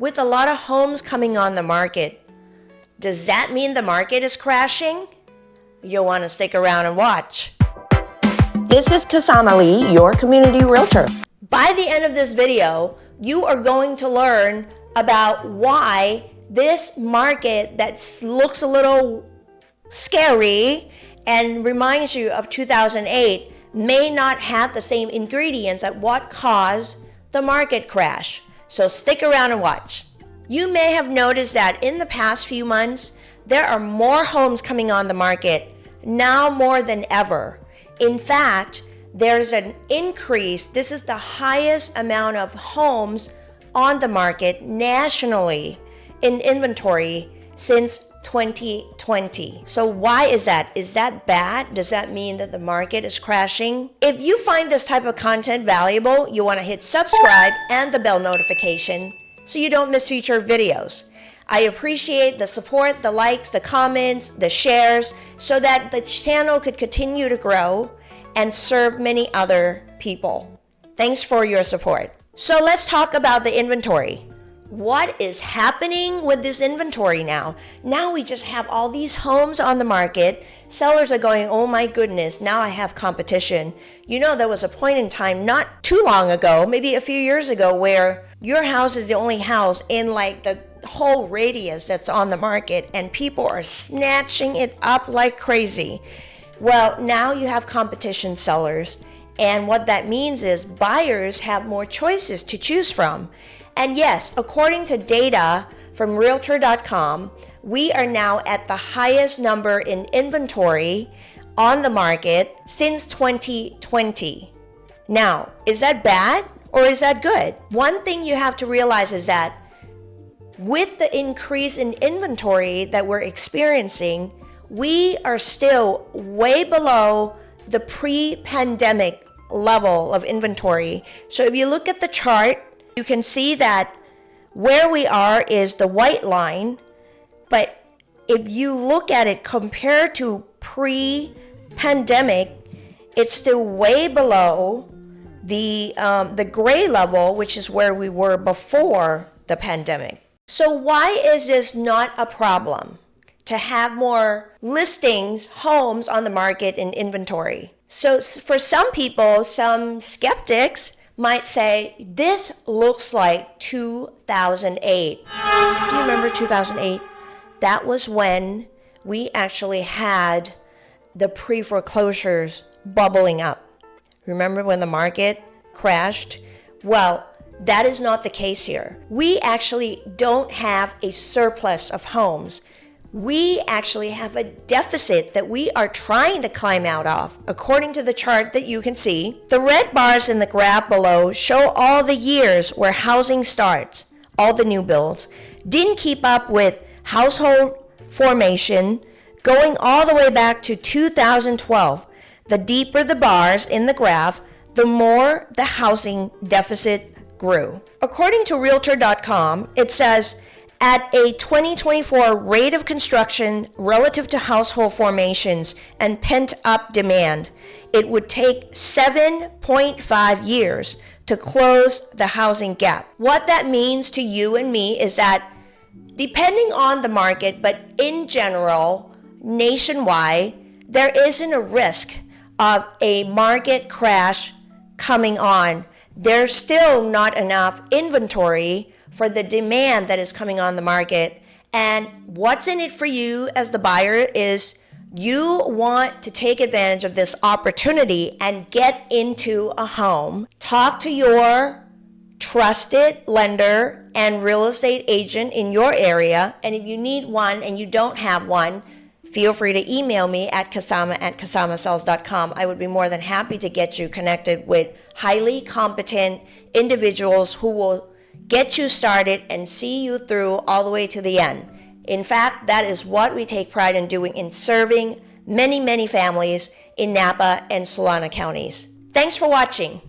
With a lot of homes coming on the market, does that mean the market is crashing? You'll want to stick around and watch. This is Kasama Lee, your community realtor. By the end of this video, you are going to learn about why this market that looks a little scary and reminds you of 2008 may not have the same ingredients at what caused the market crash. So stick around and watch. You may have noticed that in the past few months, there are more homes coming on the market now more than ever. In fact, there's an increase. This is the highest amount of homes on the market nationally in inventory since 2020. So why is that? Is that bad? Does that mean that the market is crashing? If you find this type of content valuable, you want to hit subscribe and the bell notification so you don't miss future videos. I appreciate the support, the likes, the comments, the shares, so that the channel could continue to grow and serve many other people. Thanks for your support. So let's talk about the inventory. What is happening with this inventory now? Now we just have all these homes on the market. Sellers are going, oh my goodness, now I have competition. You know, there was a point in time not too long ago, maybe a few years ago, where your house is the only house in like the whole radius that's on the market and people are snatching it up like crazy. Well, now you have competition sellers. And what that means is buyers have more choices to choose from. And yes, according to data from Realtor.com, we are now at the highest number in inventory on the market since 2020. Now, is that bad or is that good? One thing you have to realize is that with the increase in inventory that we're experiencing, we are still way below the pre-pandemic level of inventory. So if you look at the chart, you can see that where we are is the white line, but if you look at it compared to pre-pandemic, it's still way below the gray level, which is where we were before the pandemic. So why is this not a problem to have more listings, homes on the market in inventory? So for some people, some skeptics might say, this looks like 2008. Do you remember 2008? That was when we actually had the pre-foreclosures bubbling up. Remember when the market crashed? Well, that is not the case here. We actually don't have a surplus of homes. We actually have a deficit that we are trying to climb out of. According to the chart that you can see, the red bars in the graph below show all the years where housing starts, all the new builds, didn't keep up with household formation going all the way back to 2012. The deeper the bars in the graph, the more the housing deficit grew. According to Realtor.com, it says, at a 2024 rate of construction relative to household formations and pent-up demand, it would take 7.5 years to close the housing gap. What that means to you and me is that depending on the market, but in general, nationwide, there isn't a risk of a market crash coming on. There's still not enough inventory for the demand that is coming on the market. And what's in it for you as the buyer is you want to take advantage of this opportunity and get into a home. Talk to your trusted lender and real estate agent in your area. And if you need one and you don't have one, feel free to email me at kasama@kasamasells.com. I would be more than happy to get you connected with highly competent individuals who will get you started and see you through all the way to the end. In fact, that is what we take pride in doing, in serving many, many families in Napa and Solana counties. Thanks for watching.